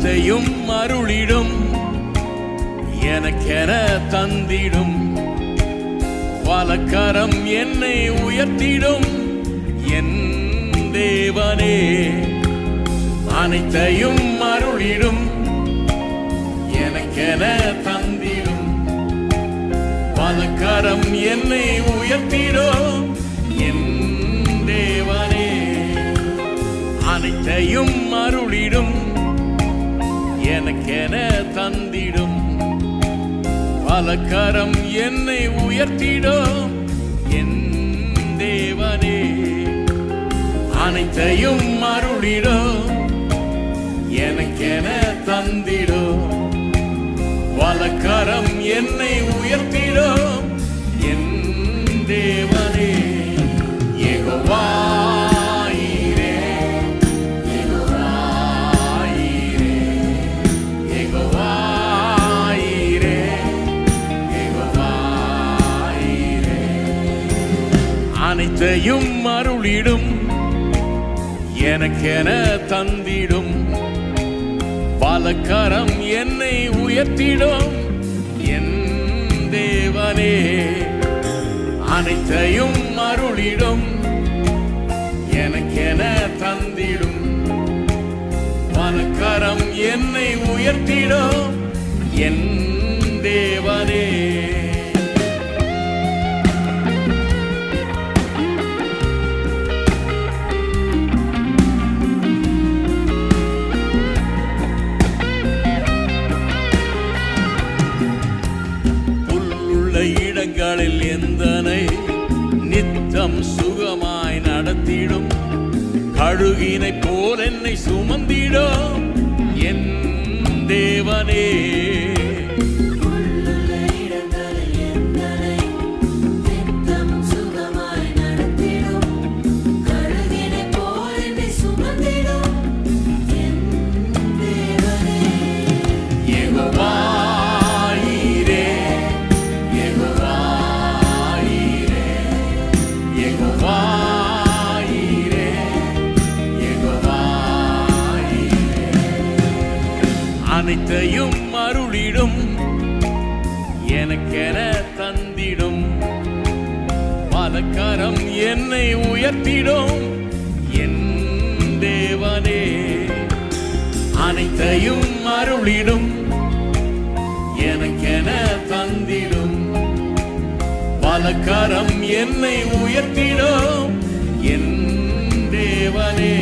அனைத்தையும் அருளிடும் எனக்கென தந்திடும் வலக்கரம் என்னை உயர்த்திடும் என் தேவனே. அனைத்தையும் அருளிடும் எனக்கென தந்திடும் வலக்கரம் என்னை உயர்த்திடும் என் தேவனே. அனைத்தையும் அருளிடும் எனக்கென தந்திடும் வலக்கரம் என்னை உயர்த்திடும் என் தேவனே. அனைத்தையும் அருளிடும் எனக்கென தந்திடும் வலக்கரம் என்னை உயர்த்திடும் என் தேவனே. யெகோவா அனைத்தையும் அருளிடும் எனக்கென தந்திடும் வலக்கரம் என்னை உயர்த்திடும் என் தேவனே. அனைத்தையும் அருளிடும் எனக்கென தந்திடும் வலக்கரம் என்னை உயர்த்திடும் என் தேவனே. இடங்களில் எந்தனை நித்தம் சுகமாய் நடத்திடும் கழுகினை போல் என்னை சுமந்திடும் என் தேவனே. அனைத்தையும் அருளிடும் எனக்கென தந்திடும் வலக்கரம் என்னை உயர்த்திடும் என் தேவனே. அனைத்தையும் அருளிடும் எனக்கென தந்திடும் வலக்கரம் என்னை உயர்த்திடும் என் தேவனே.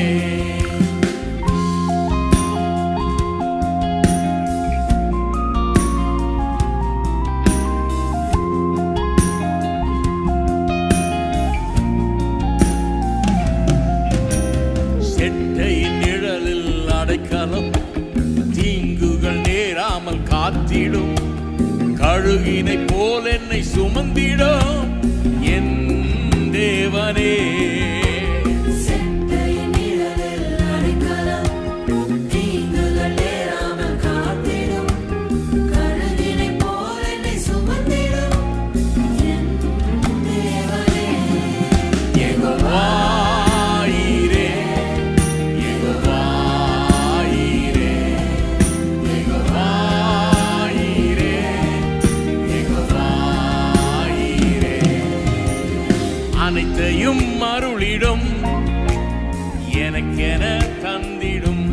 நிழலில் அடைக்கலம் தீங்குகள் நேராமல் காத்திடும் கழுகினை போல் என்னை சுமந்திடும் என் தேவனே. அனைத்தையும் அருளிடும் எனக்கென தந்திடும்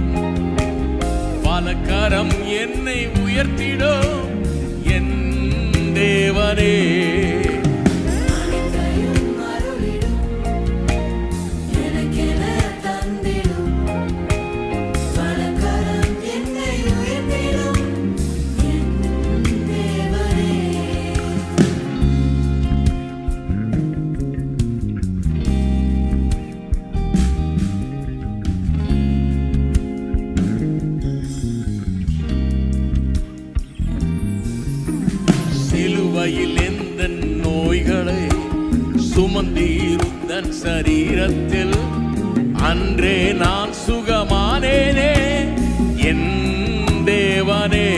வலக்கரம் என்னை உயர்த்திடும் என் தேவனே. சிலுவையில் எந்த நோய்களை சுமந்தீருந்தன் சரீரத்தில் அன்றே நான் சுகமானேனே என் தேவனே.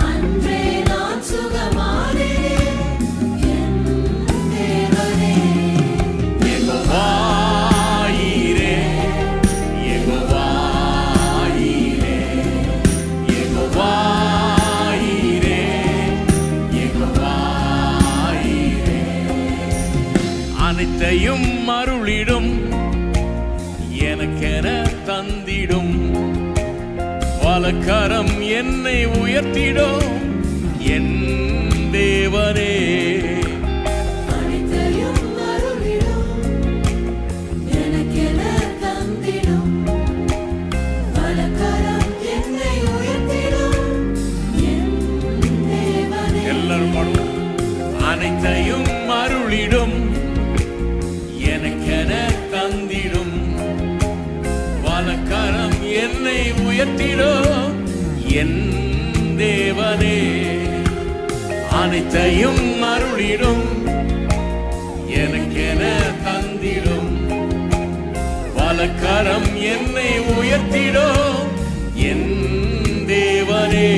அன்றே நான் சுகமானேனே என் தேவனே. அனைத்தையும் அருளிடும் எனக்கென தந்திடும் வலக்கரம் என்னை உயர்த்திடும் என் தேவனே. அனைத்தையும் அருளிடும் எனக்கென தந்திடும் வலக்கரம் என்னை உயர்த்திடும் என் தேவனே. அனைத்தையும் அருளிடும் எனக்கென தந்திடும் வலக்கரம் என்னை உயர்த்திடும் என் தேவனே.